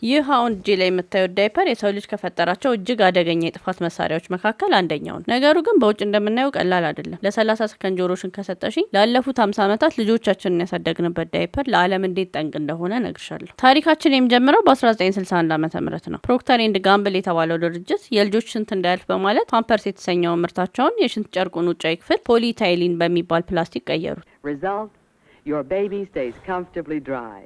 ይህ አሁን እጄ ላይ የምታዩት ዳይፐር የሰው ልጅ ከፈጠራቸው እጅግ አደገኛ የጥፋት መሳሪያዎች መካከል አንደኛው ነው። ነገሩ ግን በውጭ እንደምናየው ቀላል አይደለም። ለ30 ሰከንድ ጆሮሽን ከሰጠሽኝ ላለፉት 50 ዓመታት ልጆቻችንን ያሳደግንበት ዳይፐር ለዓለም እንዴት ጠንቅ እንደሆነ ነግርሻለሁ። ታሪካችን የሚጀምረው በ1961 ዓ.ም ነው። ፕሮክተር ኤንድ ጋምብል የተባለው ድርጅት የልጆች ሽንት እንዳያልፍ በማለት ፓምፐርስ የተሰኘውን ምርታቸውን የሽንት ጨርቁን ውጫዊ ክፍል ፖሊታይሊን በሚባል ፕላስቲክ ቀየሩት። Result: your baby stays comfortably dry.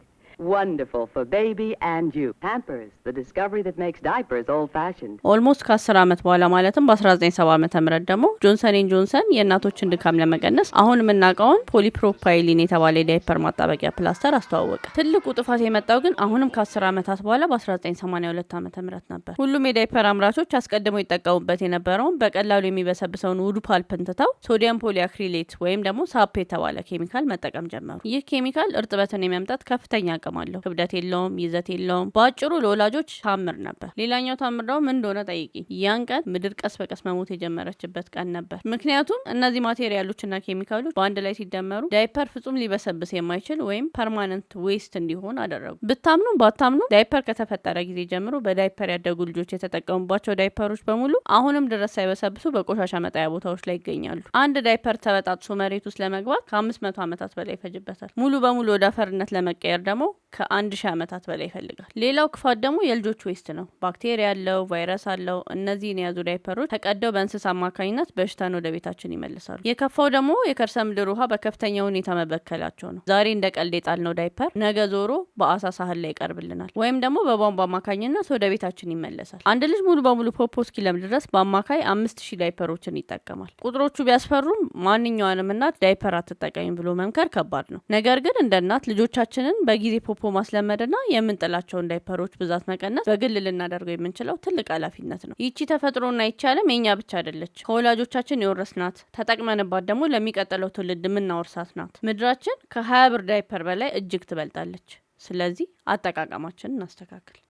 Wonderful for baby and you. Pampers, the discovery that makes diapers old-fashioned. ኦልሞስት ከ10 ዓመት በኋላ ማለትም በ1970 ዓ.ም ደግሞ ጆንሰን ኤንድ ጆንሰን የእናቶችን ድካም ለመቀነስ አሁን የምናውቀውን ፖሊፕሮፓይሊን የተባለ የዳይፐር ማጣበቂያ ፕላስተር አስተዋወቀ። ትልቁ ጥፋት የመጣው ግን አሁንም ከ10 ዓመታት በኋላ በ1982 ዓ.ም ነበር። ሁሉም የዳይፐር አምራቾች አስቀድመው ይጠቀሙበት የነበረውን በቀላሉ የሚበሰብሰውን ውዱ ፓልፕን ትተው ሶዲየም ፖሊአክሪሌት ወይም ደግሞ ሳፕ የተባለ ኬሚካል መጠቀም ጀመሩ። ይህ ኬሚካል እርጥበትን የመምጠት ከፍተኛ አለው። ክብደት የለውም፣ ይዘት የለውም። በአጭሩ ለወላጆች ታምር ነበር። ሌላኛው ታምር ደግሞ ምን እንደሆነ ጠይቂ። ያን ቀን ምድር ቀስ በቀስ መሞት የጀመረችበት ቀን ነበር። ምክንያቱም እነዚህ ማቴሪያሎችና ኬሚካሎች በአንድ ላይ ሲደመሩ ዳይፐር ፍጹም ሊበሰብስ የማይችል ወይም ፐርማነንት ዌስት እንዲሆን አደረጉ። ብታምኑ ባታምኑ ዳይፐር ከተፈጠረ ጊዜ ጀምሮ በዳይፐር ያደጉ ልጆች የተጠቀሙባቸው ዳይፐሮች በሙሉ አሁንም ድረስ ሳይበሰብሱ በቆሻሻ መጣያ ቦታዎች ላይ ይገኛሉ። አንድ ዳይፐር ተበጣጥሶ መሬት ውስጥ ለመግባት ከ500 ዓመታት በላይ ይፈጅበታል። ሙሉ በሙሉ ወደ አፈርነት ለመቀየር ደግሞ ከ1000 ዓመታት በላይ ይፈልጋል። ሌላው ክፋት ደግሞ የልጆች ዌስት ነው። ባክቴሪያ አለው፣ ቫይረስ አለው። እነዚህን የያዙ ዳይፐሮች ተቀደው በእንስሳ አማካኝነት በሽታን ወደ ቤታችን ይመልሳሉ። የከፋው ደግሞ የከርሰ ምድር ውሃ በከፍተኛ ሁኔታ መበከላቸው ነው። ዛሬ እንደ ቀልድ የጣልነው ዳይፐር ነገ ዞሮ በአሳ ሳህን ላይ ይቀርብልናል፣ ወይም ደግሞ በቧንቧ አማካኝነት ወደ ቤታችን ይመለሳል። አንድ ልጅ ሙሉ በሙሉ ፖፖ እስኪለምድ ድረስ በአማካይ 5000 ዳይፐሮችን ይጠቀማል። ቁጥሮቹ ቢያስፈሩም ማንኛውንም እናት ዳይፐር አትጠቀሚ ብሎ መምከር ከባድ ነው። ነገር ግን እንደ እናት ልጆቻችንን በጊዜ ፖፖ ማስለመድና የምንጥላቸውን ዳይፐሮች ብዛት መቀነስ በግል ልናደርገው የምንችለው ትልቅ ኃላፊነት ነው። ይቺ ተፈጥሮና ይቻለም የኛ ብቻ አይደለች። ከወላጆቻችን የወረስናት ተጠቅመንባት ደግሞ ለሚቀጥለው ትውልድ የምናወርሳት ናት። ምድራችን ከ20 ብር ዳይፐር በላይ እጅግ ትበልጣለች። ስለዚህ አጠቃቀማችንን እናስተካክል።